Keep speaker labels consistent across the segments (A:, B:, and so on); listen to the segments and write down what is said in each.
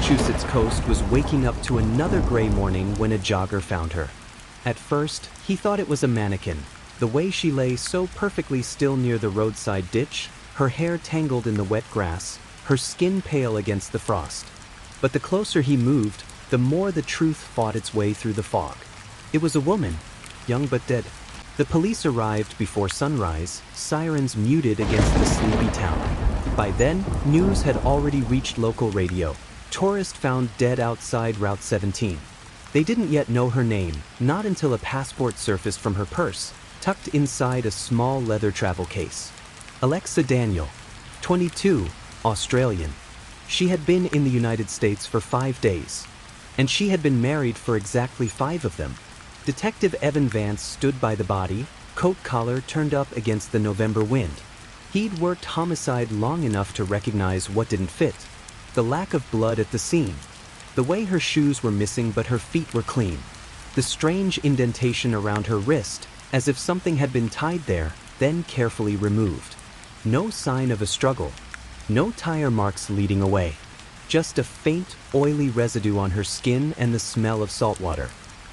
A: Massachusetts coast was waking up to another gray morning when a jogger found her. At first, he thought it was a mannequin, the way she lay so perfectly still near the roadside ditch, her hair tangled in the wet grass, her skin pale against the frost. But the closer he moved, the more the truth fought its way through the fog. It was a woman, young but dead. The police arrived before sunrise, sirens muted against the sleepy town. By then, news had already reached local radio. Tourist found dead outside Route 17. They didn't yet know her name, not until a passport surfaced from her purse, tucked inside a small leather travel case. Alexa Daniel, 22, Australian. She had been in the United States for 5 days, and she had been married for exactly 5 of them. Detective Evan Vance stood by the body, coat collar turned up against the November wind. He'd worked homicide long enough to recognize what didn't fit. The lack of blood at the scene. The way her shoes were missing but her feet were clean. The strange indentation around her wrist, as if something had been tied there, then carefully removed. No sign of a struggle. No tire marks leading away. Just a faint, oily residue on her skin and the smell of salt water.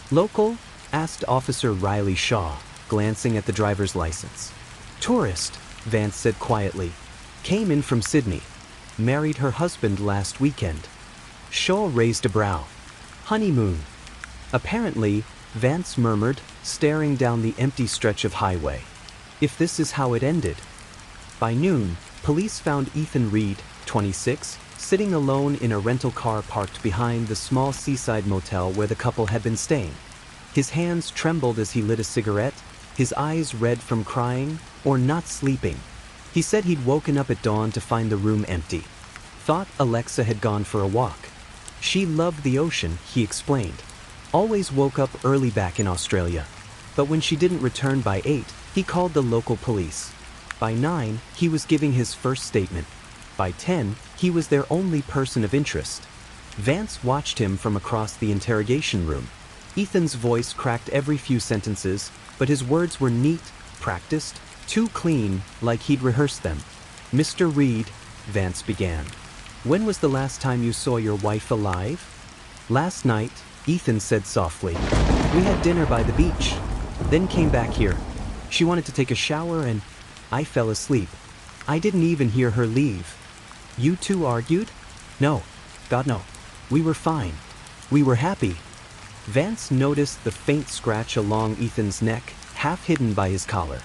A: "Local?" asked Officer Riley Shaw, glancing at the driver's license. "Tourist," Vance said quietly. "Came in from Sydney. Married her husband last weekend." Shaw raised a brow. "Honeymoon." "Apparently," Vance murmured, staring down the empty stretch of highway. "If this is how it ended." By noon, police found Ethan Reed, 26, sitting alone in a rental car parked behind the small seaside motel where the couple had been staying. His hands trembled as he lit a cigarette, his eyes red from crying or not sleeping. He said he'd woken up at dawn to find the room empty. Thought Alexa had gone for a walk. She loved the ocean, he explained. Always woke up early back in Australia. But when she didn't return by 8, he called the local police. By 9, he was giving his first statement. By 10, he was their only person of interest. Vance watched him from across the interrogation room. Ethan's voice cracked every few sentences, but his words were neat, practiced, too clean, like he'd rehearsed them. "Mr. Reed," Vance began. "When was the last time you saw your wife alive?" "Last night," Ethan said softly. "We had dinner by the beach, then came back here. She wanted to take a shower and I fell asleep. I didn't even hear her leave." "You two argued?" "No. God, no. We were fine. We were happy." Vance noticed the faint scratch along Ethan's neck, half hidden by his collar.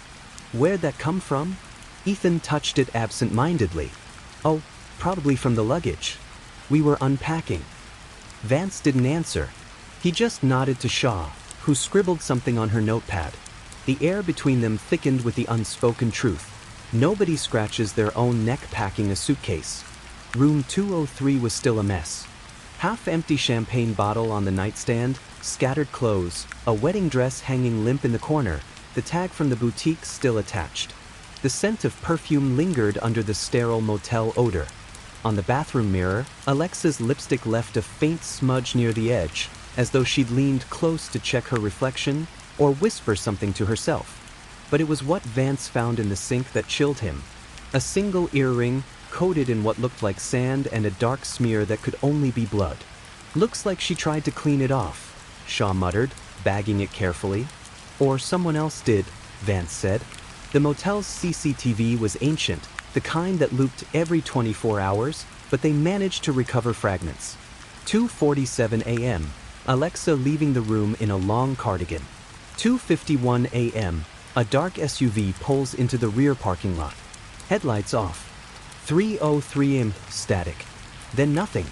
A: "Where'd that come from?" Ethan touched it absent-mindedly. "Oh, probably from the luggage. We were unpacking." Vance didn't answer. He just nodded to Shaw, who scribbled something on her notepad. The air between them thickened with the unspoken truth. Nobody scratches their own neck packing a suitcase. Room 203 was still a mess. Half-empty champagne bottle on the nightstand, scattered clothes, a wedding dress hanging limp in the corner, the tag from the boutique still attached. The scent of perfume lingered under the sterile motel odor. On the bathroom mirror, Alexa's lipstick left a faint smudge near the edge, as though she'd leaned close to check her reflection or whisper something to herself. But it was what Vance found in the sink that chilled him. A single earring, coated in what looked like sand and a dark smear that could only be blood. "Looks like she tried to clean it off," Shaw muttered, bagging it carefully. "Or someone else did," Vance said. The motel's CCTV was ancient, the kind that looped every 24 hours, but they managed to recover fragments. 2:47 a.m., Alexa leaving the room in a long cardigan. 2:51 a.m., a dark SUV pulls into the rear parking lot. Headlights off. 3:03 a.m., static. Then nothing.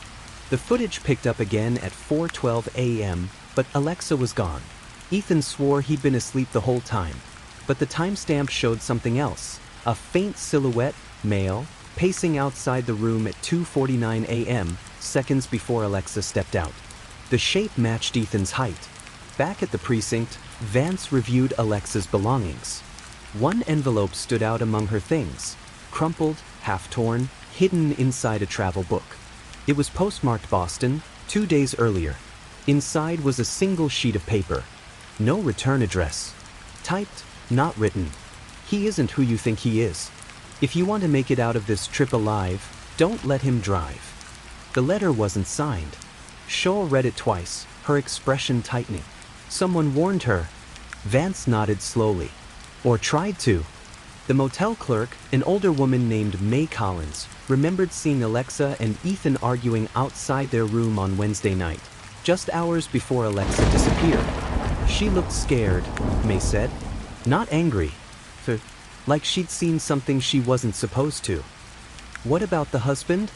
A: The footage picked up again at 4:12 a.m., but Alexa was gone. Ethan swore he'd been asleep the whole time. But the timestamp showed something else. A faint silhouette, male, pacing outside the room at 2:49 a.m., seconds before Alexa stepped out. The shape matched Ethan's height. Back at the precinct, Vance reviewed Alexa's belongings. One envelope stood out among her things, crumpled, half-torn, hidden inside a travel book. It was postmarked Boston, 2 days earlier. Inside was a single sheet of paper. No return address. Typed, not written. "He isn't who you think he is. If you want to make it out of this trip alive, don't let him drive." The letter wasn't signed. Shaw read it twice, her expression tightening. Someone warned her. Vance nodded slowly. Or tried to. The motel clerk, an older woman named May Collins, remembered seeing Alexa and Ethan arguing outside their room on Wednesday night, just hours before Alexa disappeared. She looked scared, May said. Not angry. Like she'd seen something she wasn't supposed to. What about the husband?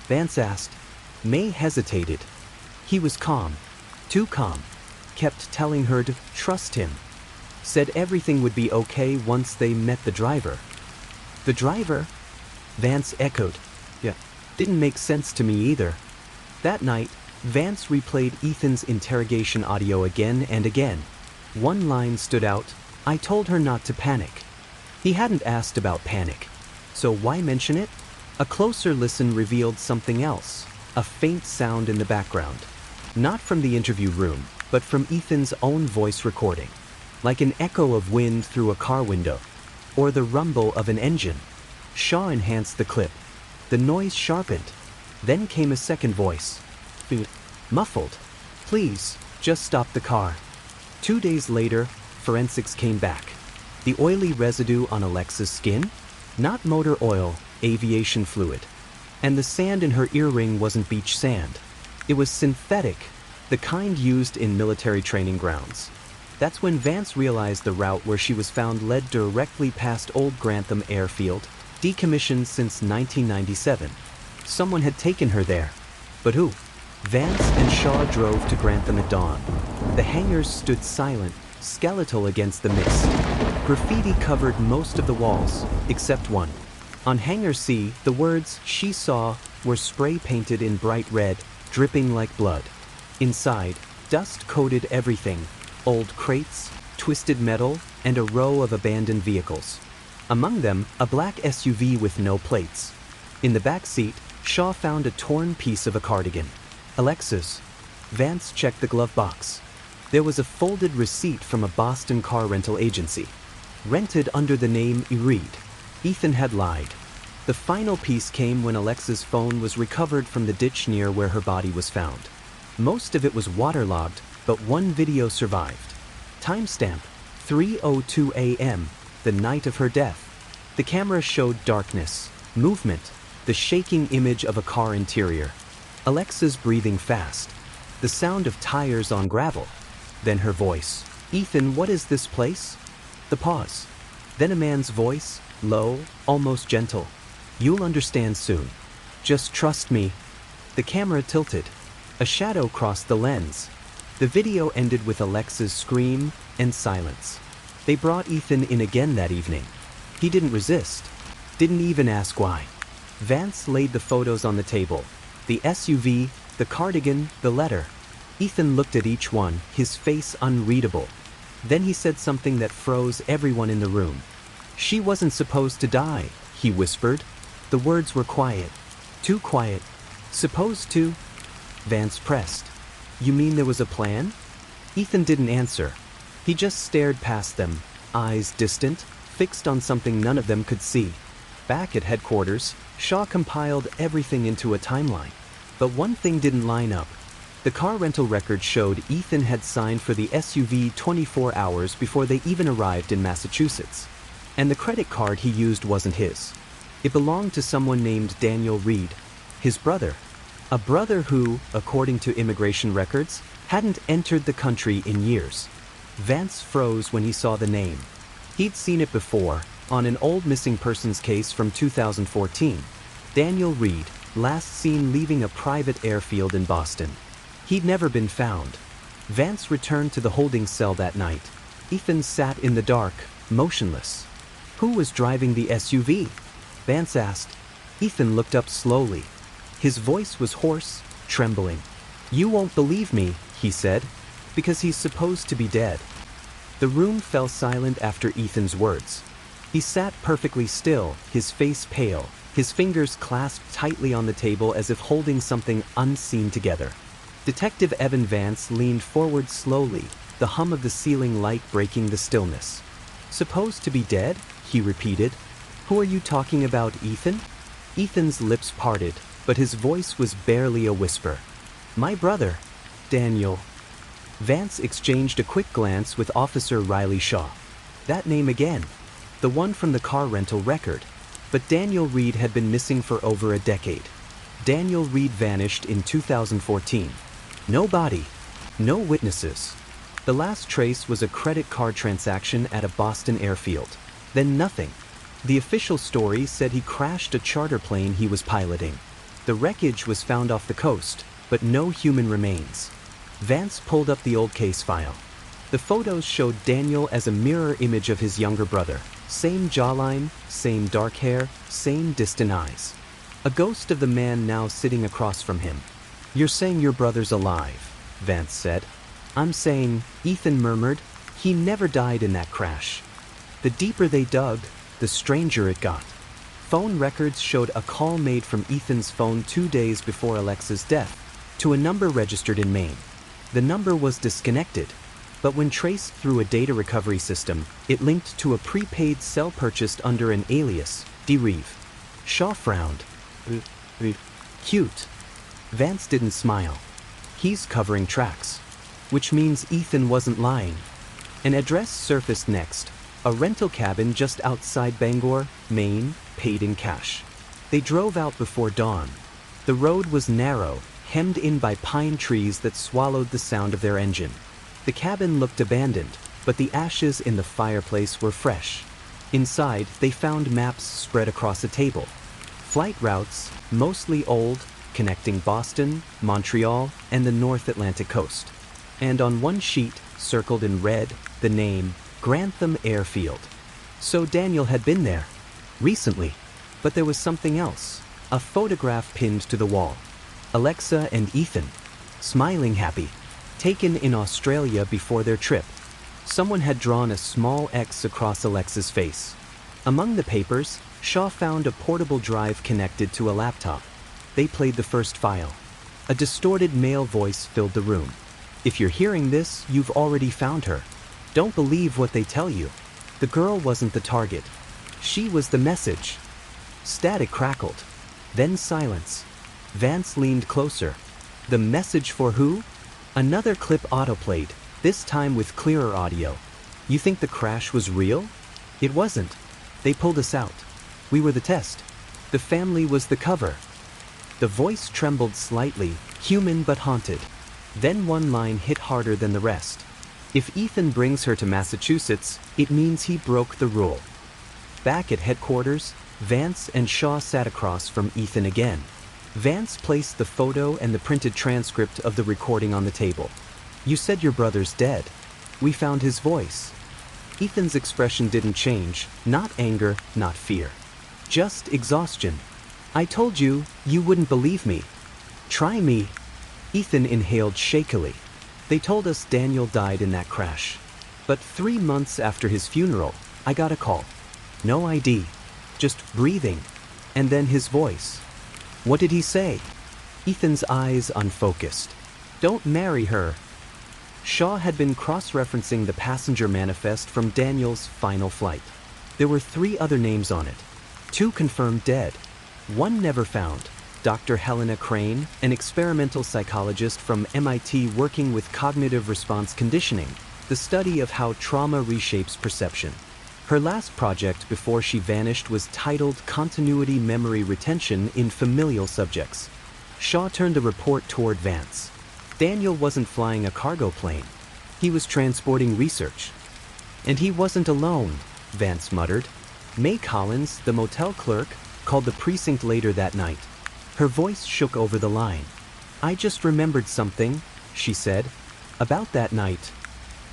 A: Vance asked. May hesitated. He was calm. Too calm. Kept telling her to trust him. Said everything would be okay once they met the driver. The driver? Vance echoed. Yeah, didn't make sense to me either. That night, Vance replayed Ethan's interrogation audio again and again. One line stood out. I told her not to panic. He hadn't asked about panic. So why mention it? A closer listen revealed something else. A faint sound in the background. Not from the interview room, but from Ethan's own voice recording. Like an echo of wind through a car window. Or the rumble of an engine. Shaw enhanced the clip. The noise sharpened. Then came a second voice. Muffled. Please, just stop the car. 2 days later, forensics came back. The oily residue on Alexa's skin? Not motor oil, aviation fluid. And the sand in her earring wasn't beach sand. It was synthetic, the kind used in military training grounds. That's when Vance realized the route where she was found led directly past Old Grantham Airfield, decommissioned since 1997. Someone had taken her there. But who? Vance and Shaw drove to Grantham at dawn. The hangars stood silent, skeletal against the mist. Graffiti covered most of the walls, except one. On Hangar C, the words she saw were spray-painted in bright red, dripping like blood. Inside, dust coated everything. Old crates, twisted metal, and a row of abandoned vehicles. Among them, a black SUV with no plates. In the back seat, Shaw found a torn piece of a cardigan. Alexa's. Vance checked the glove box. There was a folded receipt from a Boston car rental agency. Rented under the name Reed. Ethan had lied. The final piece came when Alexa's phone was recovered from the ditch near where her body was found. Most of it was waterlogged, but one video survived. Timestamp, 3:02 a.m., the night of her death. The camera showed darkness, movement, the shaking image of a car interior. Alexa's breathing fast. The sound of tires on gravel. Then her voice. Ethan, what is this place? The pause. Then a man's voice, low, almost gentle. You'll understand soon. Just trust me. The camera tilted. A shadow crossed the lens. The video ended with Alexa's scream and silence. They brought Ethan in again that evening. He didn't resist. Didn't even ask why. Vance laid the photos on the table. The SUV, the cardigan, the letter. Ethan looked at each one, his face unreadable. Then he said something that froze everyone in the room. She wasn't supposed to die, he whispered. The words were quiet. Too quiet. Supposed to? Vance pressed. You mean there was a plan? Ethan didn't answer. He just stared past them, eyes distant, fixed on something none of them could see. Back at headquarters, Shaw compiled everything into a timeline. But one thing didn't line up. The car rental record showed Ethan had signed for the SUV 24 hours before they even arrived in Massachusetts. And the credit card he used wasn't his. It belonged to someone named Daniel Reed, his brother. A brother who, according to immigration records, hadn't entered the country in years. Vance froze when he saw the name. He'd seen it before, on an old missing persons case from 2014. Daniel Reed, last seen leaving a private airfield in Boston. He'd never been found. Vance returned to the holding cell that night. Ethan sat in the dark, motionless. Who was driving the SUV? Vance asked. Ethan looked up slowly. His voice was hoarse, trembling. You won't believe me, he said, because he's supposed to be dead. The room fell silent after Ethan's words. He sat perfectly still, his face pale, his fingers clasped tightly on the table as if holding something unseen together. Detective Evan Vance leaned forward slowly, the hum of the ceiling light breaking the stillness. Supposed to be dead? He repeated. Who are you talking about, Ethan? Ethan's lips parted. but his voice was barely a whisper. "My brother, Daniel." Vance exchanged a quick glance with Officer Riley Shaw. That name again. The one from the car rental record. But Daniel Reed had been missing for over a decade. Daniel Reed vanished in 2014. No body. No witnesses. The last trace was a credit card transaction at a Boston airfield. Then nothing. The official story said he crashed a charter plane he was piloting. The wreckage was found off the coast, but no human remains. Vance pulled up the old case file. The photos showed Daniel as a mirror image of his younger brother. Same jawline, same dark hair, same distant eyes. A ghost of the man now sitting across from him. "You're saying your brother's alive," Vance said. "I'm saying," Ethan murmured, "he never died in that crash." The deeper they dug, the stranger it got. Phone records showed a call made from Ethan's phone 2 days before Alexa's death, to a number registered in Maine. The number was disconnected, but when traced through a data recovery system, it linked to a prepaid cell purchased under an alias, DeReeve. Shaw frowned. Cute. Vance didn't smile. He's covering tracks. Which means Ethan wasn't lying. An address surfaced next. A rental cabin just outside Bangor, Maine, paid in cash. They drove out before dawn. The road was narrow, hemmed in by pine trees that swallowed the sound of their engine. The cabin looked abandoned, but the ashes in the fireplace were fresh. Inside, they found maps spread across a table. Flight routes, mostly old, connecting Boston, Montreal, and the North Atlantic coast. And on one sheet, circled in red, the name, Grantham Airfield. So Daniel had been there. Recently. But there was something else. A photograph pinned to the wall. Alexa and Ethan. Smiling happy. Taken in Australia before their trip. Someone had drawn a small X across Alexa's face. Among the papers, Shaw found a portable drive connected to a laptop. They played the first file. A distorted male voice filled the room. "If you're hearing this, you've already found her. Don't believe what they tell you. The girl wasn't the target. She was the message." Static crackled. Then silence. Vance leaned closer. "The message for who?" Another clip autoplayed, this time with clearer audio. "You think the crash was real?" "It wasn't. They pulled us out. We were the test. The family was the cover." The voice trembled slightly, human but haunted. Then one line hit harder than the rest. "If Ethan brings her to Massachusetts, it means he broke the rule." Back at headquarters, Vance and Shaw sat across from Ethan again. Vance placed the photo and the printed transcript of the recording on the table. "You said your brother's dead. We found his voice." Ethan's expression didn't change, not anger, not fear. Just exhaustion. "I told you, you wouldn't believe me. Try me." Ethan inhaled shakily. "They told us Daniel died in that crash. But 3 months after his funeral, I got a call. No ID. Just breathing. And then his voice." "What did he say?" Ethan's eyes unfocused. "Don't marry her." Shaw had been cross-referencing the passenger manifest from Daniel's final flight. There were 3 other names on it. 2 confirmed dead. 1 never found. Dr. Helena Crane, an experimental psychologist from MIT working with cognitive response conditioning, the study of how trauma reshapes perception. Her last project before she vanished was titled Continuity Memory Retention in Familial Subjects. Shaw turned the report toward Vance. Daniel wasn't flying a cargo plane. He was transporting research. "And he wasn't alone," Vance muttered. May Collins, the motel clerk, called the precinct later that night. Her voice shook over the line. "I just remembered something," she said. "About that night."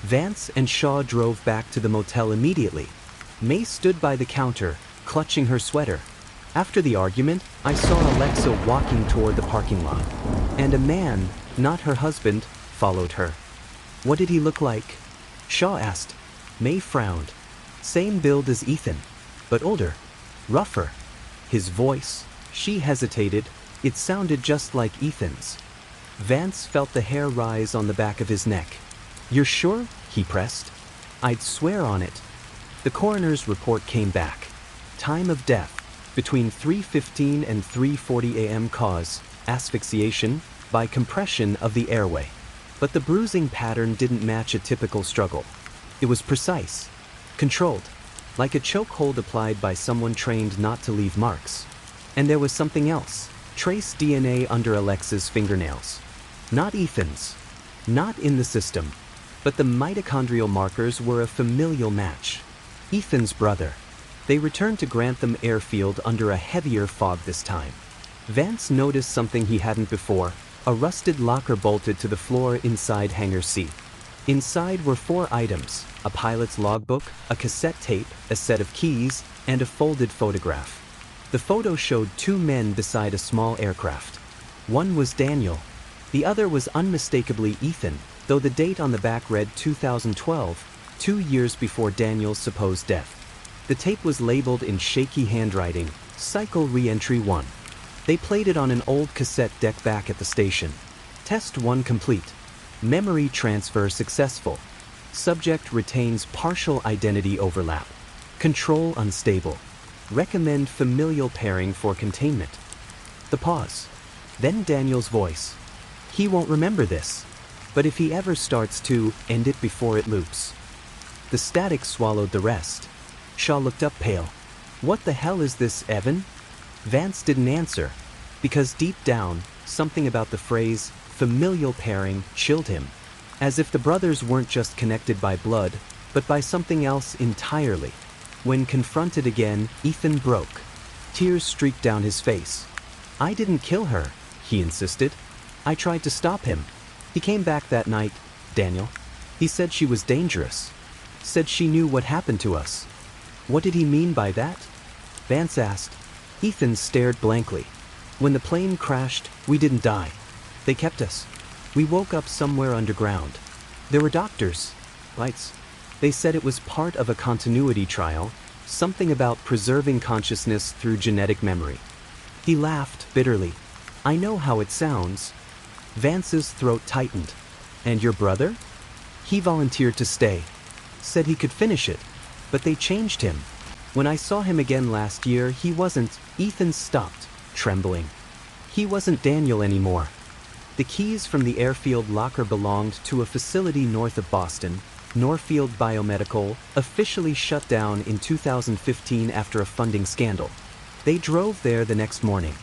A: Vance and Shaw drove back to the motel immediately. May stood by the counter, clutching her sweater. "After the argument, I saw Alexa walking toward the parking lot. And a man, not her husband, followed her." "What did he look like?" Shaw asked. May frowned. "Same build as Ethan, but older, rougher. His voice," she hesitated, "it sounded just like Ethan's." Vance felt the hair rise on the back of his neck. "You're sure?" he pressed. "I'd swear on it." The coroner's report came back. Time of death, Between 3:15 and 3:40 a.m. cause, asphyxiation, by compression of the airway. But the bruising pattern didn't match a typical struggle. It was precise, controlled, like a chokehold applied by someone trained not to leave marks. And there was something else. Trace DNA under Alexa's fingernails. Not Ethan's. Not in the system. But the mitochondrial markers were a familial match. Ethan's brother. They returned to Grantham Airfield under a heavier fog this time. Vance noticed something he hadn't before, a rusted locker bolted to the floor inside Hangar C. Inside were 4 items, a pilot's logbook, a cassette tape, a set of keys, and a folded photograph. The photo showed 2 men beside a small aircraft. One was Daniel. The other was unmistakably Ethan, though the date on the back read 2012, 2 years before Daniel's supposed death. The tape was labeled in shaky handwriting, Cycle Re-Entry 1. They played it on an old cassette deck back at the station. Test 1 complete. Memory transfer successful. Subject retains partial identity overlap. Control unstable. Recommend familial pairing for containment. The pause. Then Daniel's voice. He won't remember this. But if he ever starts to, end it before it loops. The static swallowed the rest. Shaw looked up pale. What the hell is this, Evan? Vance didn't answer, because deep down, something about the phrase, familial pairing, chilled him. As if the brothers weren't just connected by blood, but by something else entirely. When confronted again, Ethan broke. Tears streaked down his face. I didn't kill her, he insisted. I tried to stop him. He came back that night, Daniel. He said she was dangerous. Said she knew what happened to us. What did he mean by that? Vance asked. Ethan stared blankly. When the plane crashed, we didn't die. They kept us. We woke up somewhere underground. There were doctors. Lights. They said it was part of a continuity trial, something about preserving consciousness through genetic memory. He laughed bitterly. I know how it sounds. Vance's throat tightened. And your brother? He volunteered to stay. Said he could finish it. But they changed him. When I saw him again last year, he wasn't. Ethan stopped, trembling. He wasn't Daniel anymore. The keys from the airfield locker belonged to a facility north of Boston, Norfield Biomedical, officially shut down in 2015 after a funding scandal. They drove there the next morning.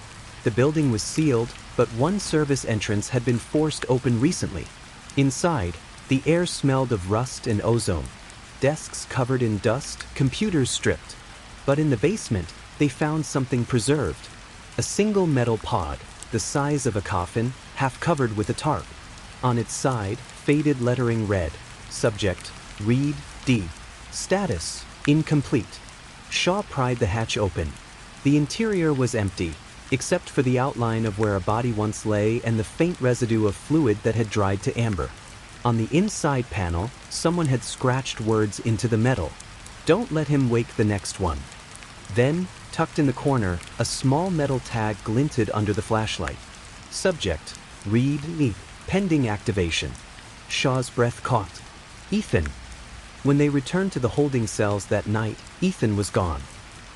A: The building was sealed, but one service entrance had been forced open recently. Inside, the air smelled of rust and ozone. Desks covered in dust, computers stripped. But in the basement, they found something preserved. A single metal pod, the size of a coffin, half covered with a tarp. On its side, faded lettering read, Subject, Read D. Status, incomplete. Shaw pried the hatch open. The interior was empty, except for the outline of where a body once lay and the faint residue of fluid that had dried to amber. On the inside panel, someone had scratched words into the metal. Don't let him wake the next one. Then, tucked in the corner, a small metal tag glinted under the flashlight. Subject, Read E. Pending activation. Shaw's breath caught. Ethan. When they returned to the holding cells that night, Ethan was gone.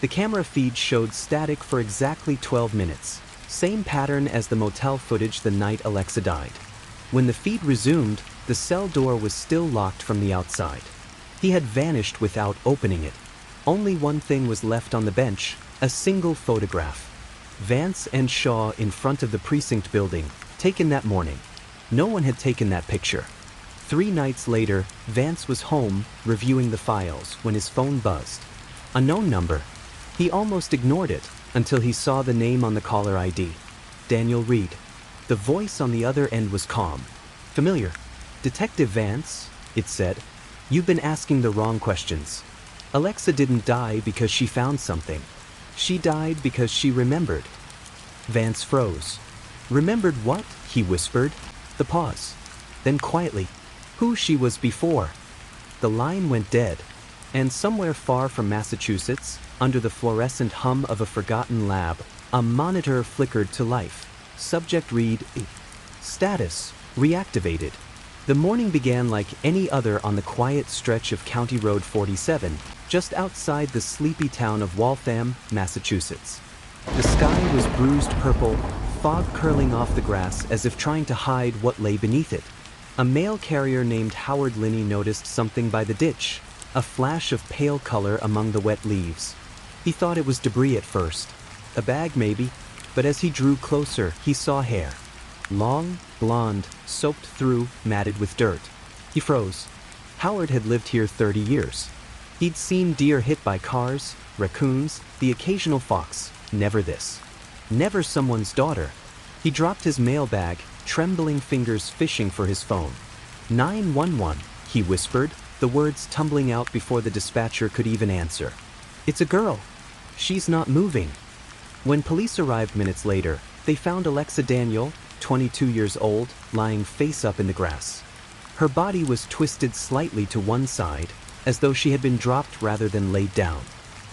A: The camera feed showed static for exactly 12 minutes. Same pattern as the motel footage the night Alexa died. When the feed resumed, the cell door was still locked from the outside. He had vanished without opening it. Only one thing was left on the bench, a single photograph. Vance and Shaw in front of the precinct building, taken that morning. No one had taken that picture. 3 nights later, Vance was home, reviewing the files, when his phone buzzed. A known number. He almost ignored it, until he saw the name on the caller ID. Daniel Reed. The voice on the other end was calm. Familiar. Detective Vance, it said. You've been asking the wrong questions. Alexa didn't die because she found something. She died because she remembered. Vance froze. Remembered what? He whispered. The pause. Then quietly, who she was before. The line went dead, and somewhere far from Massachusetts, under the fluorescent hum of a forgotten lab, a monitor flickered to life. Subject read, status, reactivated. The morning began like any other on the quiet stretch of County Road 47, just outside the sleepy town of Waltham, Massachusetts. The sky was bruised purple, fog curling off the grass as if trying to hide what lay beneath it. A mail carrier named Howard Linney noticed something by the ditch, a flash of pale color among the wet leaves. He thought it was debris at first, a bag maybe, but as he drew closer, he saw hair. Long, blonde, soaked through, matted with dirt. He froze. Howard had lived here 30 years. He'd seen deer hit by cars, raccoons, the occasional fox, never this. Never someone's daughter. He dropped his mail bag, trembling fingers fishing for his phone. 911, he whispered, the words tumbling out before the dispatcher could even answer. It's a girl. She's not moving. When police arrived minutes later, they found Alexa Daniel, 22 years old, lying face up in the grass. Her body was twisted slightly to one side, as though she had been dropped rather than laid down.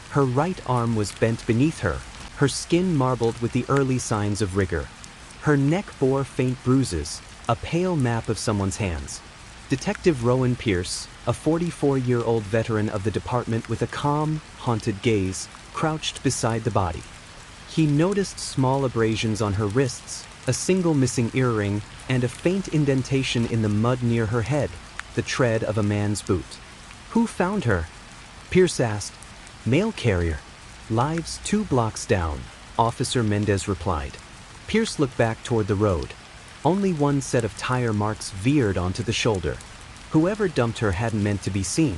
A: Her right arm was bent beneath her, her skin marbled with the early signs of rigor. Her neck bore faint bruises, a pale map of someone's hands. Detective Rowan Pierce, a 44-year-old veteran of the department with a calm, haunted gaze, crouched beside the body. He noticed small abrasions on her wrists, a single missing earring, and a faint indentation in the mud near her head, the tread of a man's boot. Who found her? Pierce asked. Mail carrier. Lives 2 blocks down, Officer Mendez replied. Pierce looked back toward the road. Only one set of tire marks veered onto the shoulder. Whoever dumped her hadn't meant to be seen.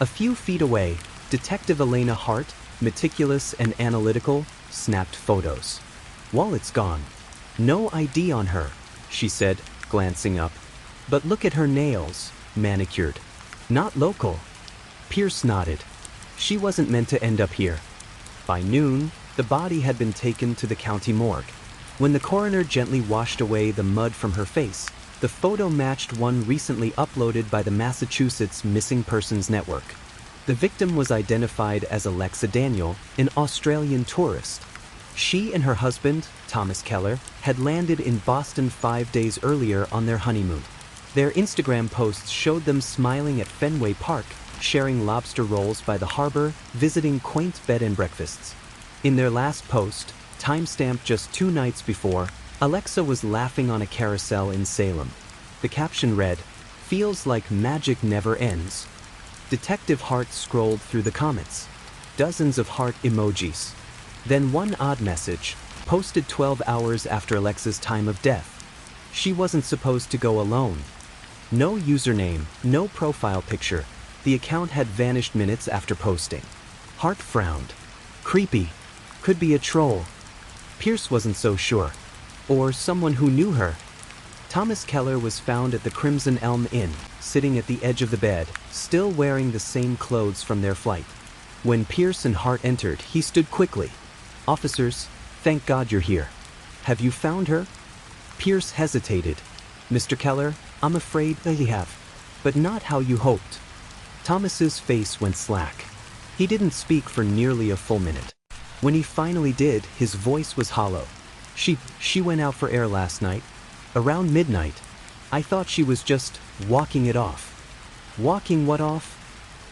A: A few feet away, Detective Elena Hart, meticulous and analytical, snapped photos. Wallet's gone. No ID on her, she said, glancing up. But look at her nails, manicured. Not local. Pierce nodded. She wasn't meant to end up here. By noon, the body had been taken to the county morgue. When the coroner gently washed away the mud from her face, the photo matched one recently uploaded by the Massachusetts Missing Persons Network. The victim was identified as Alexa Daniel, an Australian tourist. She and her husband, Thomas Keller, had landed in Boston 5 days earlier on their honeymoon. Their Instagram posts showed them smiling at Fenway Park, sharing lobster rolls by the harbor, visiting quaint bed and breakfasts. In their last post, timestamped just 2 nights before, Alexa was laughing on a carousel in Salem. The caption read, "Feels like magic never ends." Detective Hart scrolled through the comments. Dozens of heart emojis. Then one odd message, posted 12 hours after Alexa's time of death. She wasn't supposed to go alone. No username, no profile picture. The account had vanished minutes after posting. Hart frowned. Creepy. Could be a troll. Pierce wasn't so sure. Or someone who knew her. Thomas Keller was found at the Crimson Elm Inn, sitting at the edge of the bed, still wearing the same clothes from their flight. When Pierce and Hart entered, he stood quickly. "Officers, thank God you're here. Have you found her?" Pierce hesitated. "Mr. Keller, I'm afraid that you have. But not how you hoped." Thomas's face went slack. He didn't speak for nearly a full minute. When he finally did, his voice was hollow. She went out for air last night. Around midnight. I thought she was just walking it off." "Walking what off?"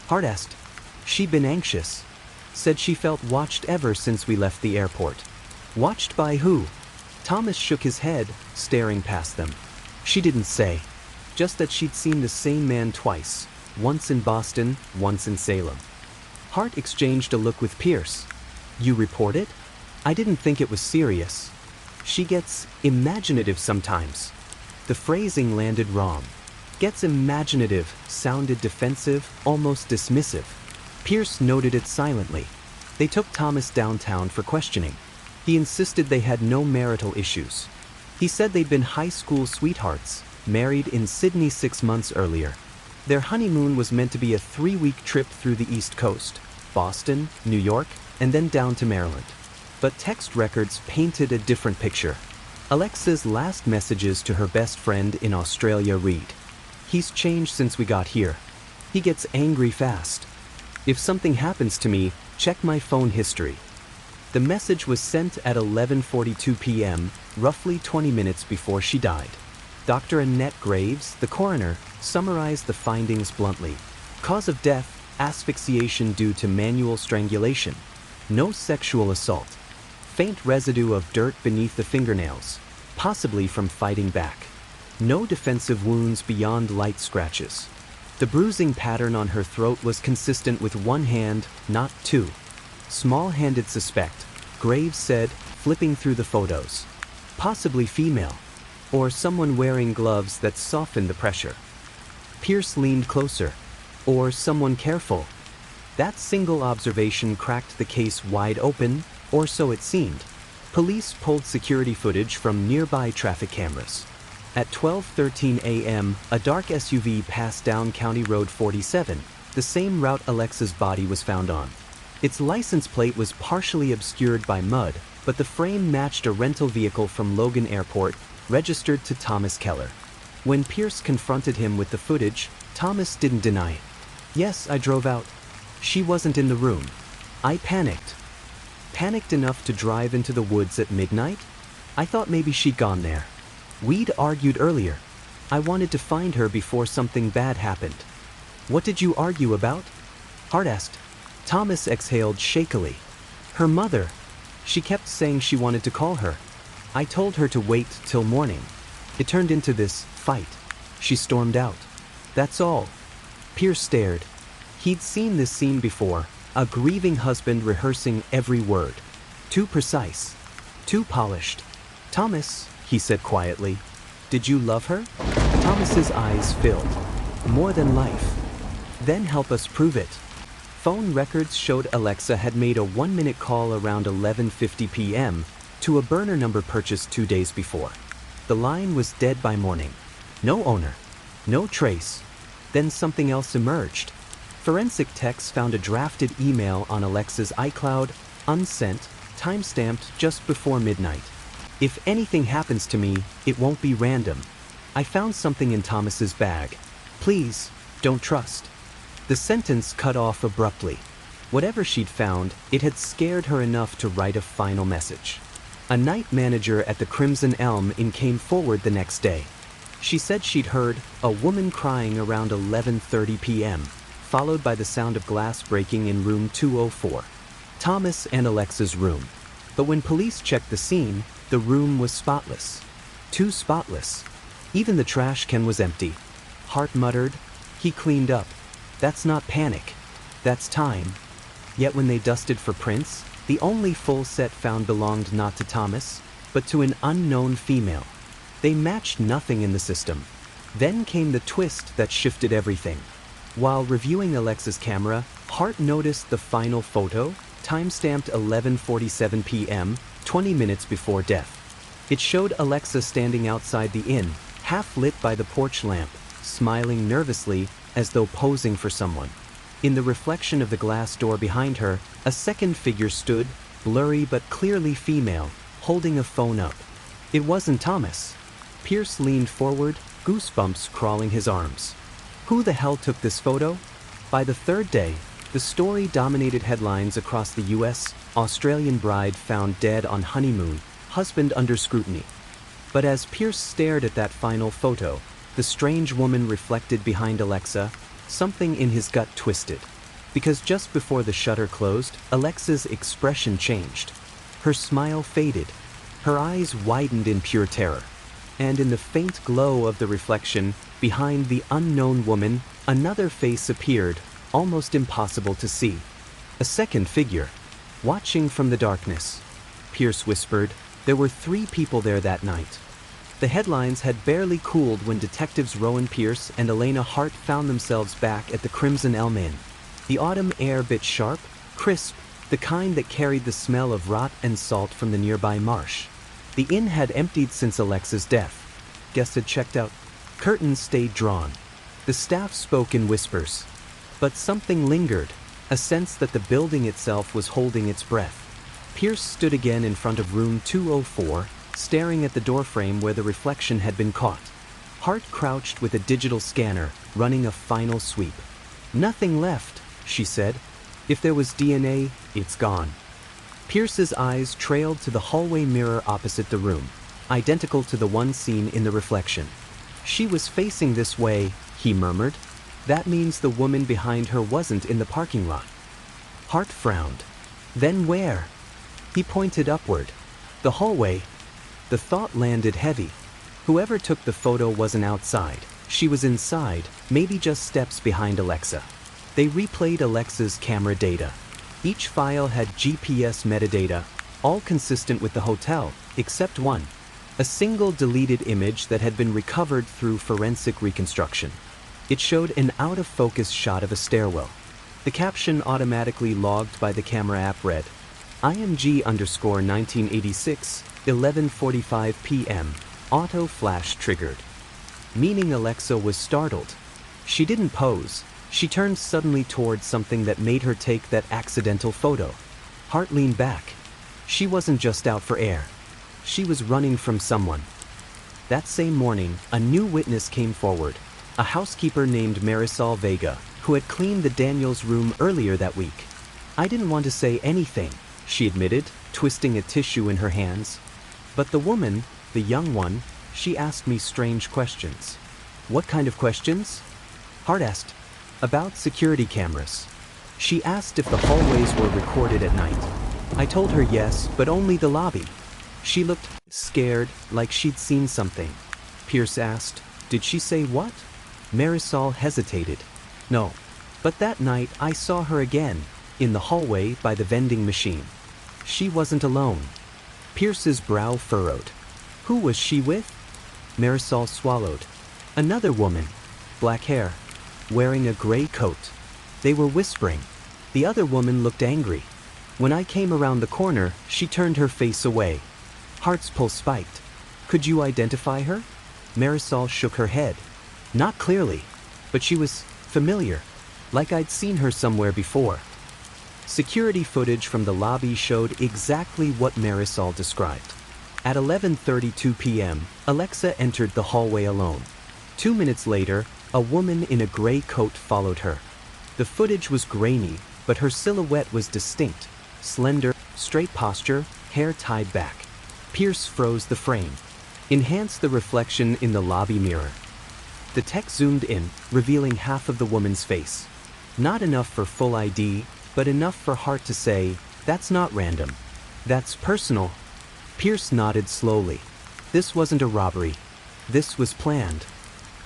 A: Hart asked. "She'd been anxious. Said she felt watched ever since we left the airport." "Watched by who?" Thomas shook his head, staring past them. "She didn't say. Just that she'd seen the same man twice, once in Boston, once in Salem." Hart exchanged a look with Pierce. "You report it? I didn't think it was serious." "She gets imaginative sometimes." The phrasing landed wrong. "Gets imaginative" sounded defensive, almost dismissive. Pierce noted it silently. They took Thomas downtown for questioning. He insisted they had no marital issues. He said they'd been high school sweethearts, married in Sydney 6 months earlier. Their honeymoon was meant to be a 3-week trip through the East Coast, Boston, New York, and then down to Maryland. But text records painted a different picture. Alexa's last messages to her best friend in Australia read, "He's changed since we got here. He gets angry fast. If something happens to me, check my phone history." The message was sent at 11:42 p.m., roughly 20 minutes before she died. Dr. Annette Graves, the coroner, summarized the findings bluntly. Cause of death, asphyxiation due to manual strangulation. No sexual assault. Faint residue of dirt beneath the fingernails, possibly from fighting back. No defensive wounds beyond light scratches. The bruising pattern on her throat was consistent with one hand, not two. Small-handed suspect, Graves said, flipping through the photos. Possibly female, or someone wearing gloves that softened the pressure. Pierce leaned closer, or someone careful. That single observation cracked the case wide open, or so it seemed. Police pulled security footage from nearby traffic cameras. At 12:13 a.m., a dark SUV passed down County Road 47, the same route Alexa's body was found on. Its license plate was partially obscured by mud, but the frame matched a rental vehicle from Logan Airport, registered to Thomas Keller. When Pierce confronted him with the footage, Thomas didn't deny it. "Yes, I drove out. She wasn't in the room. I panicked. Panicked enough to drive into the woods at midnight? I thought maybe she'd gone there. We'd argued earlier. I wanted to find her before something bad happened." "What did you argue about?" Hart asked. Thomas exhaled shakily. "Her mother. She kept saying she wanted to call her. I told her to wait till morning. It turned into this fight. She stormed out. That's all." Pierce stared. He'd seen this scene before, a grieving husband rehearsing every word. Too precise. Too polished. "Thomas," he said quietly, "did you love her?" Thomas's eyes filled. "More than life." "Then help us prove it." Phone records showed Alexa had made a 1-minute call around 11:50 p.m. to a burner number purchased 2 days before. The line was dead by morning. No owner. No trace. Then something else emerged. Forensic techs found a drafted email on Alexa's iCloud, unsent, time-stamped just before midnight. "If anything happens to me, it won't be random. I found something in Thomas's bag. Please, don't trust." The sentence cut off abruptly. Whatever she'd found, it had scared her enough to write a final message. A night manager at the Crimson Elm Inn came forward the next day. She said she'd heard a woman crying around 11:30 p.m., followed by the sound of glass breaking in room 204. Thomas and Alexa's room. But when police checked the scene, the room was spotless. Too spotless. Even the trash can was empty. Hart muttered. He cleaned up. That's not panic. That's time. Yet when they dusted for prints, the only full set found belonged not to Thomas, but to an unknown female. They matched nothing in the system. Then came the twist that shifted everything. While reviewing Alexa's camera, Hart noticed the final photo, time-stamped 11:47 p.m., 20 minutes before death. It showed Alexa standing outside the inn, half lit by the porch lamp, smiling nervously as though posing for someone. In the reflection of the glass door behind her, a second figure stood, blurry but clearly female, holding a phone up. It wasn't Thomas. Pierce leaned forward, goosebumps crawling his arms. Who the hell took this photo? By the third day, the story dominated headlines across the U.S. Australian bride found dead on honeymoon, husband under scrutiny. But as Pierce stared at that final photo, the strange woman reflected behind Alexa, something in his gut twisted. Because just before the shutter closed, Alexa's expression changed. Her smile faded. Her eyes widened in pure terror. And in the faint glow of the reflection, behind the unknown woman, another face appeared, almost impossible to see. A second figure, watching from the darkness. Pierce whispered, there were 3 people there that night. The headlines had barely cooled when detectives Rowan Pierce and Elena Hart found themselves back at the Crimson Elm Inn. The autumn air bit sharp, crisp, the kind that carried the smell of rot and salt from the nearby marsh. The inn had emptied since Alexa's death. Guests had checked out. Curtains stayed drawn. The staff spoke in whispers. But something lingered, a sense that the building itself was holding its breath. Pierce stood again in front of room 204, staring at the doorframe where the reflection had been caught. Hart crouched with a digital scanner, running a final sweep. Nothing left, she said. If there was DNA, it's gone. Pierce's eyes trailed to the hallway mirror opposite the room, identical to the one seen in the reflection. She was facing this way, he murmured. That means the woman behind her wasn't in the parking lot. Hart frowned. Then where? He pointed upward. The hallway. The thought landed heavy. Whoever took the photo wasn't outside. She was inside, maybe just steps behind Alexa. They replayed Alexa's camera data. Each file had GPS metadata, all consistent with the hotel, except one. A single deleted image that had been recovered through forensic reconstruction. It showed an out-of-focus shot of a stairwell. The caption automatically logged by the camera app read, IMG_1986, 11:45 p.m., auto flash triggered. Meaning Alexa was startled. She didn't pose. She turned suddenly towards something that made her take that accidental photo. Hart leaned back. She wasn't just out for air. She was running from someone. That same morning, a new witness came forward. A housekeeper named Marisol Vega, who had cleaned the Daniels room earlier that week. I didn't want to say anything, she admitted, twisting a tissue in her hands. But the woman, the young one, she asked me strange questions. What kind of questions? Hart asked. About security cameras. She asked if the hallways were recorded at night. I told her yes, but only the lobby. She looked scared, like she'd seen something. Pierce asked, did she say what? Marisol hesitated. No. But that night I saw her again, in the hallway by the vending machine. She wasn't alone. Pierce's brow furrowed. Who was she with? Marisol swallowed. Another woman. Black hair. Wearing a gray coat. They were whispering. The other woman looked angry. When I came around the corner, she turned her face away. Hart's pulse spiked. Could you identify her? Marisol shook her head. Not clearly, but she was familiar, like I'd seen her somewhere before. Security footage from the lobby showed exactly what Marisol described. At 11:32 p.m., Alexa entered the hallway alone. 2 minutes later, a woman in a gray coat followed her. The footage was grainy, but her silhouette was distinct. Slender, straight posture, hair tied back. Pierce froze the frame. Enhanced the reflection in the lobby mirror. The tech zoomed in, revealing half of the woman's face. Not enough for full ID, but enough for Hart to say, that's not random. That's personal. Pierce nodded slowly. This wasn't a robbery. This was planned.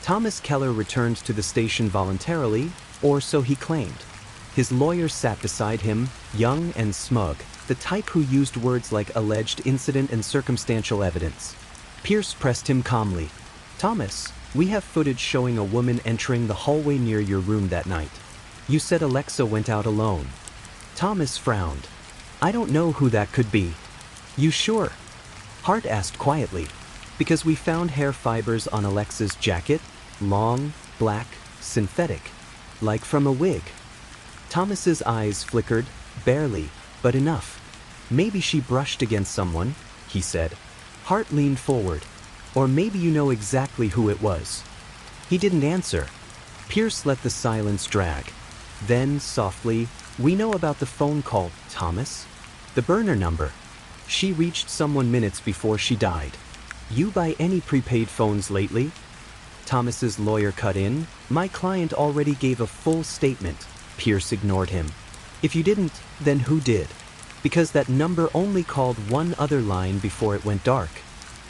A: Thomas Keller returned to the station voluntarily, or so he claimed. His lawyer sat beside him, young and smug, the type who used words like alleged incident and circumstantial evidence. Pierce pressed him calmly. Thomas, we have footage showing a woman entering the hallway near your room that night. You said Alexa went out alone. Thomas frowned. I don't know who that could be. You sure? Hart asked quietly. Because we found hair fibers on Alexa's jacket, long, black, synthetic, like from a wig. Thomas's eyes flickered, barely, but enough. Maybe she brushed against someone, he said. Hart leaned forward. Or maybe you know exactly who it was. He didn't answer. Pierce let the silence drag. Then, softly, we know about the phone call, Thomas. The burner number. She reached someone minutes before she died. You buy any prepaid phones lately? Thomas's lawyer cut in. My client already gave a full statement. Pierce ignored him. If you didn't, then who did? Because that number only called one other line before it went dark.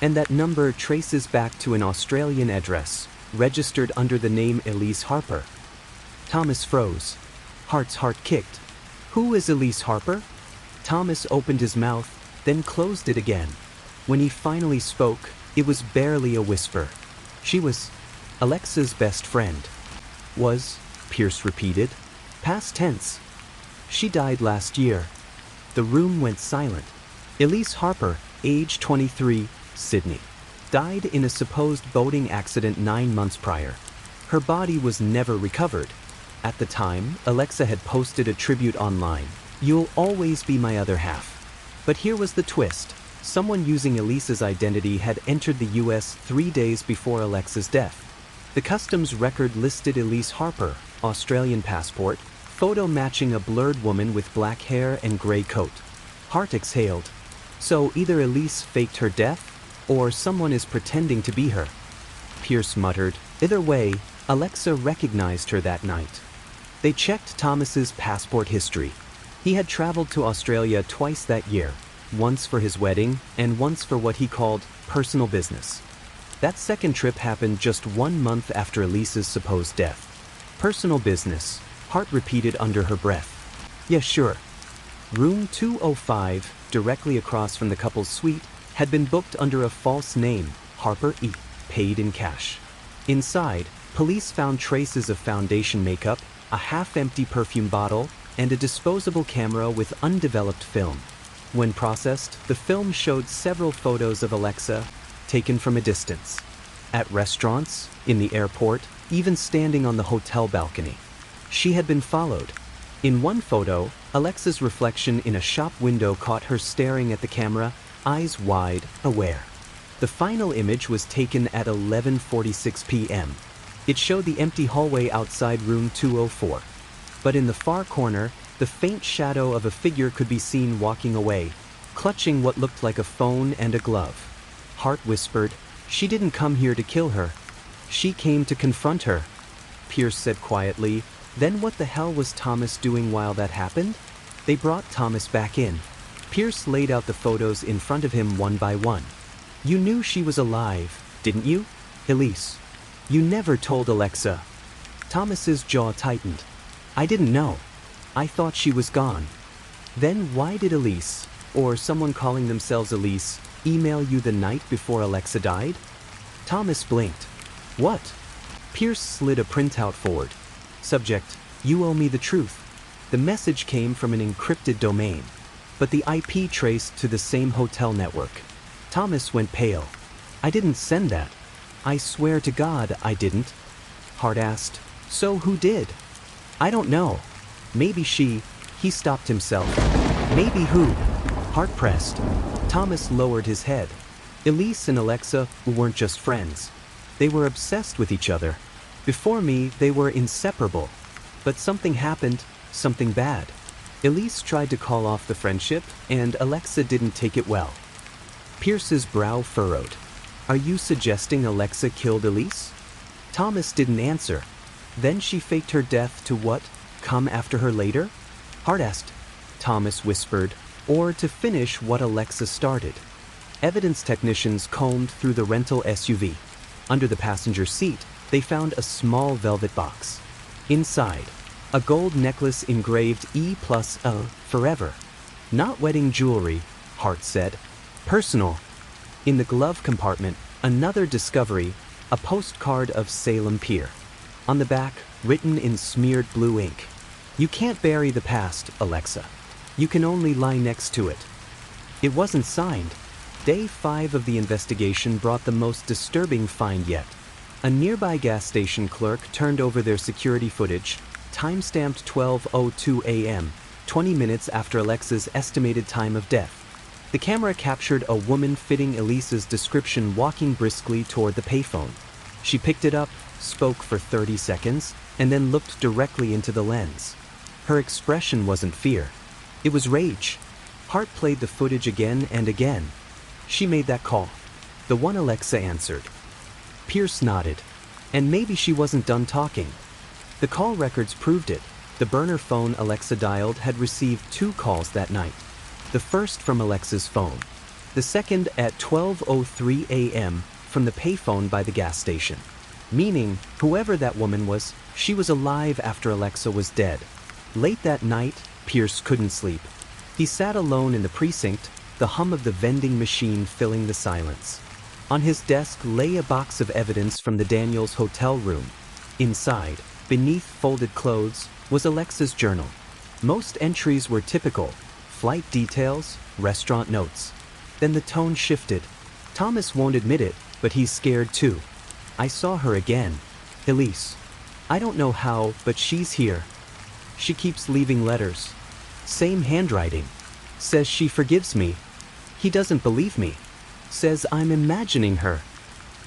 A: And that number traces back to an Australian address, registered under the name Elise Harper. Thomas froze. Hart's heart kicked. Who is Elise Harper? Thomas opened his mouth, then closed it again. When he finally spoke, it was barely a whisper. She was Alexa's best friend. Was, Pierce repeated. Past tense. She died last year. The room went silent. Elise Harper, age 23, Sydney. Died in a supposed boating accident 9 months prior. Her body was never recovered. At the time, Alexa had posted a tribute online. You'll always be my other half. But here was the twist. Someone using Elise's identity had entered the US 3 days before Alexa's death. The customs record listed Elise Harper, Australian passport, photo matching a blurred woman with black hair and gray coat. Hart exhaled. So either Elise faked her death, or someone is pretending to be her. Pierce muttered. Either way, Alexa recognized her that night. They checked Thomas's passport history. He had traveled to Australia twice that year. once for his wedding and once for what he called personal business. That second trip happened just 1 month after Elise's supposed death. Personal business, Hart repeated under her breath. Yeah, sure. Room 205, directly across from the couple's suite, had been booked under a false name, Harper E., paid in cash. Inside, police found traces of foundation makeup, a half-empty perfume bottle, and a disposable camera with undeveloped film. When processed, the film showed several photos of Alexa, taken from a distance. At restaurants, in the airport, even standing on the hotel balcony. She had been followed. In one photo, Alexa's reflection in a shop window caught her staring at the camera, eyes wide, aware. The final image was taken at 11:46 p.m. It showed the empty hallway outside room 204. But in the far corner, the faint shadow of a figure could be seen walking away, clutching what looked like a phone and a glove. Hart whispered, "She didn't come here to kill her. She came to confront her," Pierce said quietly. Then what the hell was Thomas doing while that happened? They brought Thomas back in. Pierce laid out the photos in front of him one by one. "You knew she was alive, didn't you, Elise? You never told Alexa." Thomas's jaw tightened. "I didn't know. I thought she was gone." "Then why did Elise, or someone calling themselves Elise, email you the night before Alexa died?" Thomas blinked. "What?" Pierce slid a printout forward. Subject, "You owe me the truth." The message came from an encrypted domain, but the IP traced to the same hotel network. Thomas went pale. "I didn't send that. I swear to God I didn't." Hart asked, "So who did?" "I don't know. Maybe she." He stopped himself. "Maybe who?" Hart pressed. Thomas lowered his head. Elise and Alexa weren't just friends. They were obsessed with each other. Before me, they were inseparable. But something happened, something bad. Elise tried to call off the friendship, and Alexa didn't take it well. Pierce's brow furrowed. "Are you suggesting Alexa killed Elise?" Thomas didn't answer. "Then she faked her death to what? Come after her later?" Hart asked. Thomas whispered, "Or to finish what Alexa started." Evidence technicians combed through the rental SUV. Under the passenger seat, they found a small velvet box. Inside, a gold necklace engraved E+L, forever. "Not wedding jewelry," Hart said. "Personal." In the glove compartment, another discovery, a postcard of Salem Pier. On the back, written in smeared blue ink, "You can't bury the past, Alexa. You can only lie next to it." It wasn't signed. Day 5 of the investigation brought the most disturbing find yet. A nearby gas station clerk turned over their security footage, time-stamped 12:02 a.m., 20 minutes after Alexa's estimated time of death. The camera captured a woman fitting Elise's description walking briskly toward the payphone. She picked it up, spoke for 30 seconds, and then looked directly into the lens. Her expression wasn't fear. It was rage. Hart played the footage again and again. "She made that call. The one Alexa answered." Pierce nodded. "And maybe she wasn't done talking." The call records proved it. The burner phone Alexa dialed had received 2 calls that night. The first from Alexa's phone. The second at 12:03 a.m. from the payphone by the gas station. Meaning, whoever that woman was, she was alive after Alexa was dead. Late that night, Pierce couldn't sleep. He sat alone in the precinct, the hum of the vending machine filling the silence. On his desk lay a box of evidence from the Daniels hotel room. Inside, beneath folded clothes, was Alexa's journal. Most entries were typical: flight details, restaurant notes. Then the tone shifted. Thomas won't admit it, but he's scared too. "I saw her again. Elise. I don't know how, but she's here. She keeps leaving letters. Same handwriting. Says she forgives me. He doesn't believe me. Says I'm imagining her."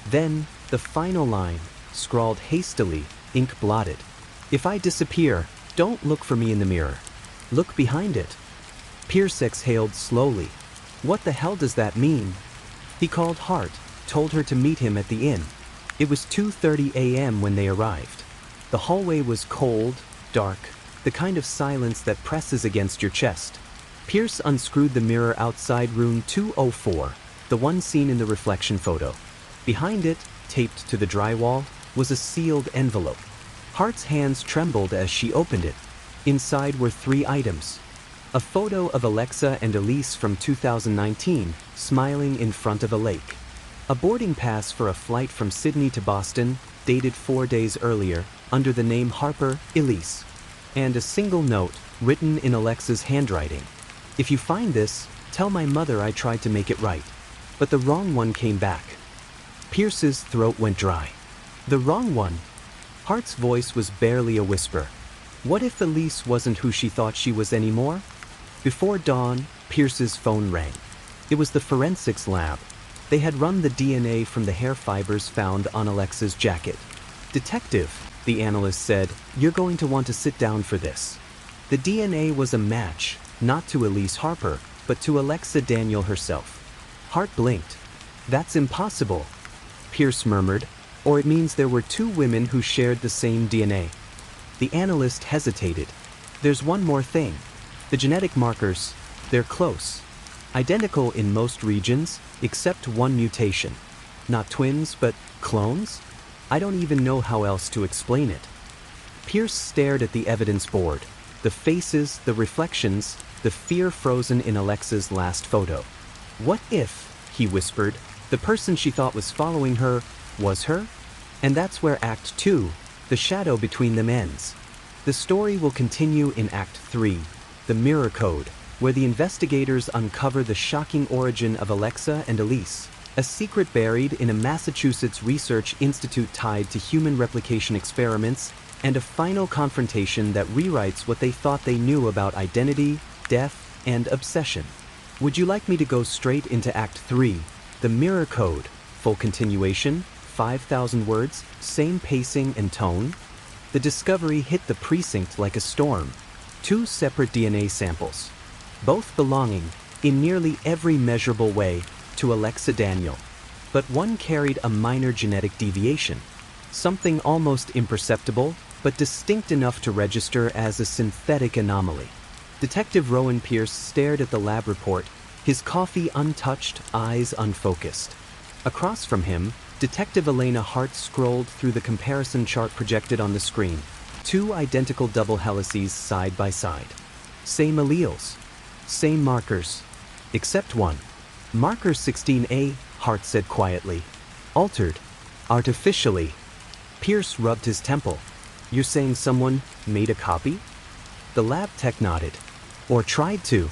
A: Then, the final line, scrawled hastily, ink blotted. "If I disappear, don't look for me in the mirror. Look behind it." Pierce exhaled slowly. What the hell does that mean? He called Hart, told her to meet him at the inn. It was 2:30 a.m. when they arrived. The hallway was cold, dark, the kind of silence that presses against your chest. Pierce unscrewed the mirror outside room 204, the one seen in the reflection photo. Behind it, taped to the drywall, was a sealed envelope. Hart's hands trembled as she opened it. Inside were 3 items. A photo of Alexa and Elise from 2019, smiling in front of a lake. A boarding pass for a flight from Sydney to Boston, dated 4 days earlier, under the name Harper, Elise. And a single note, written in Alexa's handwriting. "If you find this, tell my mother I tried to make it right." But the wrong one came back. Pierce's throat went dry. The wrong one? Hart's voice was barely a whisper. What if Elise wasn't who she thought she was anymore? Before dawn, Pierce's phone rang. It was the forensics lab. They had run the DNA from the hair fibers found on Alexa's jacket. "Detective," the analyst said, "you're going to want to sit down for this." The DNA was a match, not to Elise Harper, but to Alexa Daniel herself. Hart blinked. "That's impossible," Pierce murmured, "or it means there were 2 women who shared the same DNA." The analyst hesitated. "There's one more thing. The genetic markers, they're close. Identical in most regions, except one mutation. Not twins, but clones? I don't even know how else to explain it." Pierce stared at the evidence board. The faces, the reflections, the fear frozen in Alexa's last photo. What if, he whispered, the person she thought was following her was her? And that's where Act 2, the shadow between them, ends. The story will continue in Act 3, the Mirror Code, where the investigators uncover the shocking origin of Alexa and Elise, a secret buried in a Massachusetts research institute tied to human replication experiments, and a final confrontation that rewrites what they thought they knew about identity, death, and obsession. Would you like me to go straight into Act 3, the Mirror Code, full continuation, 5,000 words, same pacing and tone? The discovery hit the precinct like a storm. 2 separate DNA samples, both belonging, in nearly every measurable way, to Alexa Daniel. But one carried a minor genetic deviation, something almost imperceptible, but distinct enough to register as a synthetic anomaly. Detective Rowan Pierce stared at the lab report, his coffee untouched, eyes unfocused. Across from him, Detective Elena Hart scrolled through the comparison chart projected on the screen. 2 identical double helices side by side. Same alleles. Same markers. Except one. "Marker 16A, Hart said quietly. "Altered. Artificially." Pierce rubbed his temple. "You're saying someone made a copy?" The lab tech nodded. "Or tried to."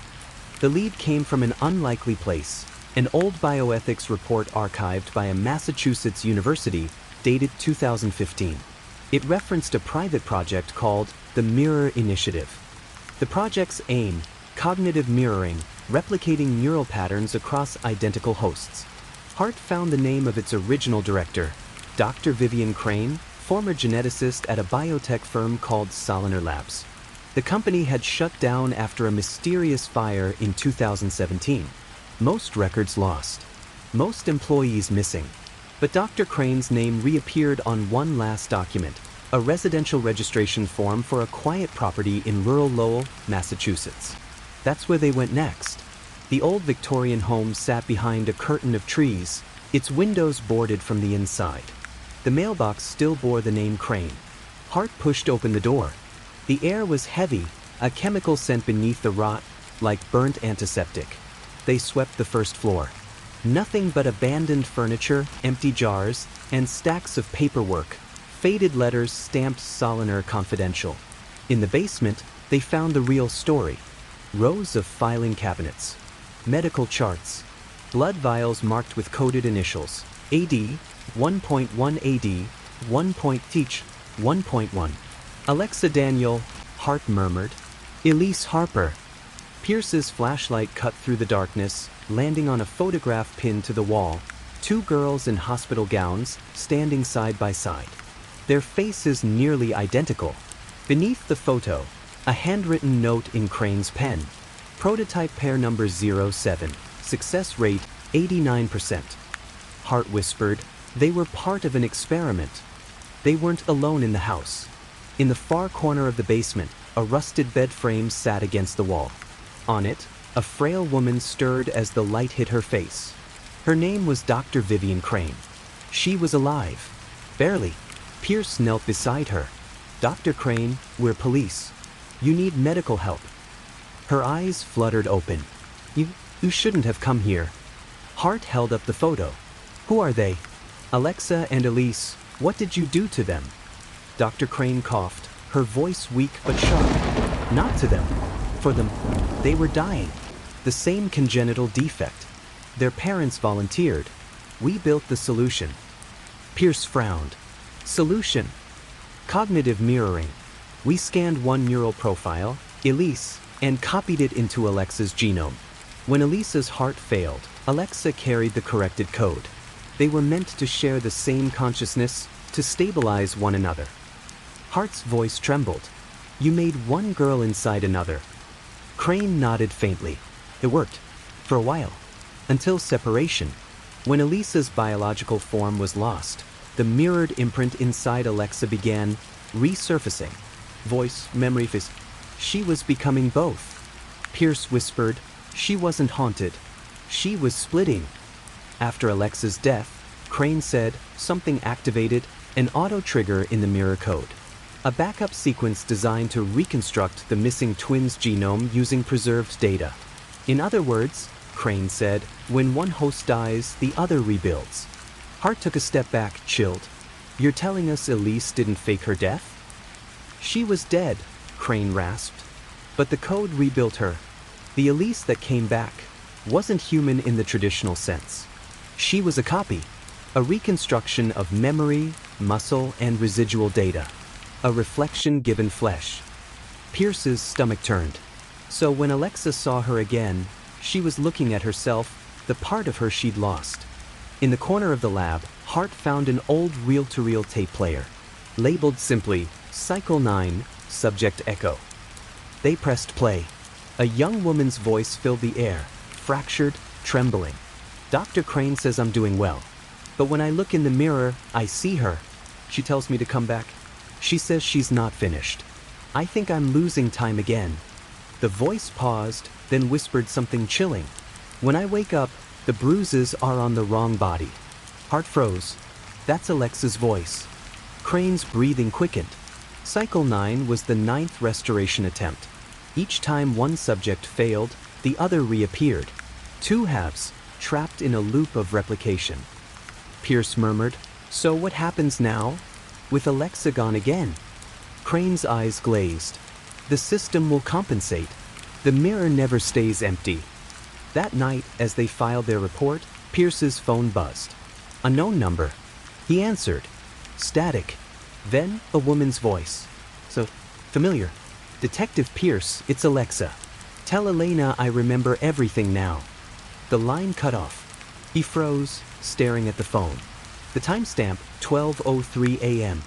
A: The lead came from an unlikely place, an old bioethics report archived by a Massachusetts university, dated 2015. It referenced a private project called the Mirror Initiative. The project's aim, cognitive mirroring, replicating neural patterns across identical hosts. Hart found the name of its original director, Dr. Vivian Crane, former geneticist at a biotech firm called Soliner Labs. The company had shut down after a mysterious fire in 2017. Most records lost. Most employees missing. But Dr. Crane's name reappeared on one last document, a residential registration form for a quiet property in rural Lowell, Massachusetts. That's where they went next. The old Victorian home sat behind a curtain of trees, its windows boarded from the inside. The mailbox still bore the name Crane. Hart pushed open the door. The air was heavy, a chemical scent beneath the rot, like burnt antiseptic. They swept the first floor. Nothing but abandoned furniture, empty jars, and stacks of paperwork, faded letters stamped Soliner Confidential. In the basement, they found the real story. Rows of filing cabinets, medical charts, blood vials marked with coded initials, AD, 1.1 AD, 1. Teach, 1.1. Alexa Daniel, Hart murmured. Elise Harper. Pierce's flashlight cut through the darkness, landing on a photograph pinned to the wall. 2 girls in hospital gowns, standing side by side. Their faces nearly identical. Beneath the photo, a handwritten note in Crane's pen. Prototype pair number 07, success rate 89%. Hart whispered, they were part of an experiment. They weren't alone in the house. In the far corner of the basement, a rusted bed frame sat against the wall. On it, A frail woman stirred as the light hit her face. Her name was Dr. Vivian Crane. She was alive. Barely. Pierce knelt beside her. "Dr. Crane, we're police. You need medical help." Her eyes fluttered open. You shouldn't have come here." Hart held up the photo. "Who are they?" "Alexa and Elise. What did you do to them?" Dr. Crane coughed, her voice weak but sharp. "Not to them. For them. They were dying. The same congenital defect. Their parents volunteered. We built the solution." Pierce frowned. "Solution?" "Cognitive mirroring. We scanned one neural profile, Elise, and copied it into Alexa's genome. When Elisa's heart failed, Alexa carried the corrected code. They were meant to share the same consciousness, to stabilize one another." Hart's voice trembled. "You made one girl inside another." Crane nodded faintly. "It worked. For a while. Until separation. When Elisa's biological form was lost, the mirrored imprint inside Alexa began resurfacing. Voice, memory, face. She was becoming both." Pierce whispered, "She wasn't haunted. She was splitting." After Alexa's death, Crane said, something activated an auto-trigger in the mirror code. A backup sequence designed to reconstruct the missing twins' genome using preserved data. "In other words," Crane said, "when one host dies, the other rebuilds." Hart took a step back, chilled. "You're telling us Elise didn't fake her death?" "She was dead," Crane rasped. "But the code rebuilt her. The Elise that came back wasn't human in the traditional sense. She was a copy, a reconstruction of memory, muscle, and residual data. A reflection given flesh." Pierce's stomach turned. So when Alexa saw her again, she was looking at herself, the part of her she'd lost. In the corner of the lab, Hart found an old reel-to-reel tape player, labeled simply, Cycle 9, Subject Echo. They pressed play. A young woman's voice filled the air, fractured, trembling. "Dr. Crane says I'm doing well. But when I look in the mirror, I see her. She tells me to come back. She says she's not finished. I think I'm losing time again." The voice paused, then whispered something chilling. "When I wake up, the bruises are on the wrong body." Hart froze. That's Alexa's voice. Crane's breathing quickened. Cycle 9 was the 9th restoration attempt. Each time one subject failed, the other reappeared. Two halves, trapped in a loop of replication. Pierce murmured, "So what happens now? With Alexa gone again?" Crane's eyes glazed. "The system will compensate. The mirror never stays empty." That night, as they filed their report, Pierce's phone buzzed. A known number. He answered. Static. Then, a woman's voice. So, familiar. "Detective Pierce, it's Alexa. Tell Elena I remember everything now." The line cut off. He froze, staring at the phone. The timestamp, 12:03 a.m.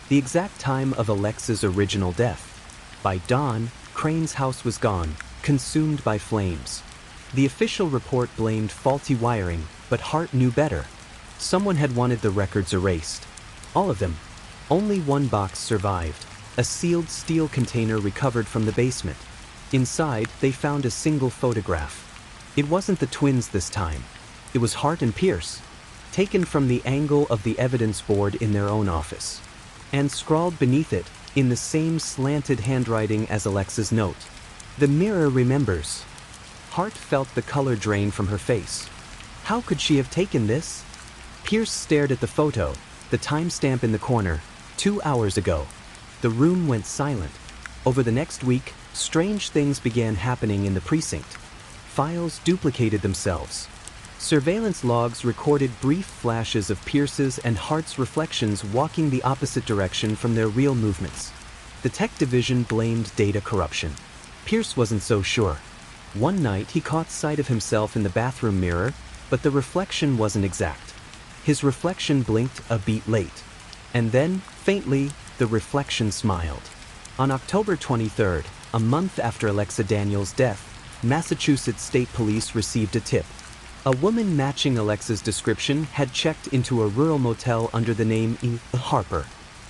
A: The exact time of Alexa's original death. By dawn, Crane's house was gone, consumed by flames. The official report blamed faulty wiring, but Hart knew better. Someone had wanted the records erased. All of them. Only one box survived, a sealed steel container recovered from the basement. Inside, they found a single photograph. It wasn't the twins this time. It was Hart and Pierce, taken from the angle of the evidence board in their own office. And scrawled beneath it, in the same slanted handwriting as Alexa's note, "The mirror remembers." Hart felt the color drain from her face. How could she have taken this? Pierce stared at the photo, the timestamp in the corner, 2 hours ago. The room went silent. Over the next week, strange things began happening in the precinct. Files duplicated themselves. Surveillance logs recorded brief flashes of Pierce's and Hart's reflections walking the opposite direction from their real movements. The tech division blamed data corruption. Pierce wasn't so sure. One night he caught sight of himself in the bathroom mirror, but the reflection wasn't exact. His reflection blinked a beat late. And then, faintly, the reflection smiled. On October 23rd, a month after Alexa Daniels' death, Massachusetts State Police received a tip. A woman matching Alexa's description had checked into a rural motel under the name E. Harper.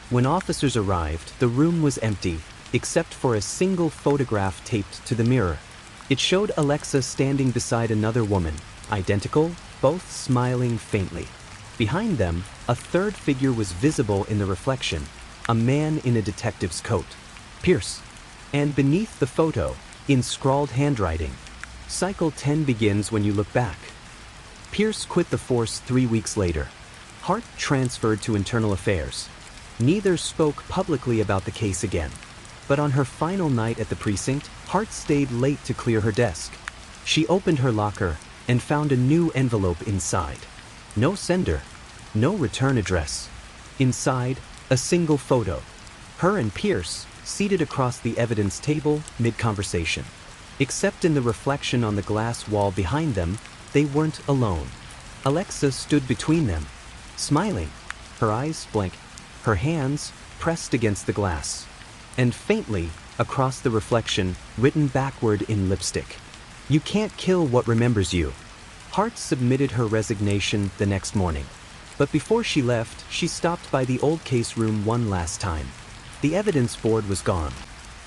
A: When officers arrived, the room was empty, except for a single photograph taped to the mirror. It showed Alexa standing beside another woman, identical, both smiling faintly. Behind them, a third figure was visible in the reflection, a man in a detective's coat. Pierce. And beneath the photo, in scrawled handwriting, Cycle 10 begins when you look back. Pierce quit the force 3 weeks later. Hart transferred to Internal Affairs. Neither spoke publicly about the case again. But on her final night at the precinct, Hart stayed late to clear her desk. She opened her locker and found a new envelope inside. No sender, no return address. Inside, a single photo. Her and Pierce, seated across the evidence table, mid-conversation. Except in the reflection on the glass wall behind them, they weren't alone. Alexa stood between them, smiling, her eyes blank, her hands pressed against the glass. And faintly, across the reflection, written backward in lipstick, "You can't kill what remembers you." Hart submitted her resignation the next morning. But before she left, she stopped by the old case room one last time. The evidence board was gone.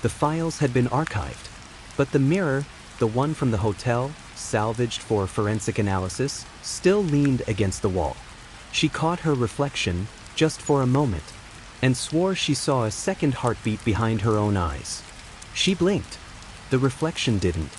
A: The files had been archived. But the mirror, the one from the hotel, salvaged for forensic analysis, still leaned against the wall. She caught her reflection, just for a moment, and swore she saw a second heartbeat behind her own eyes. She blinked. The reflection didn't.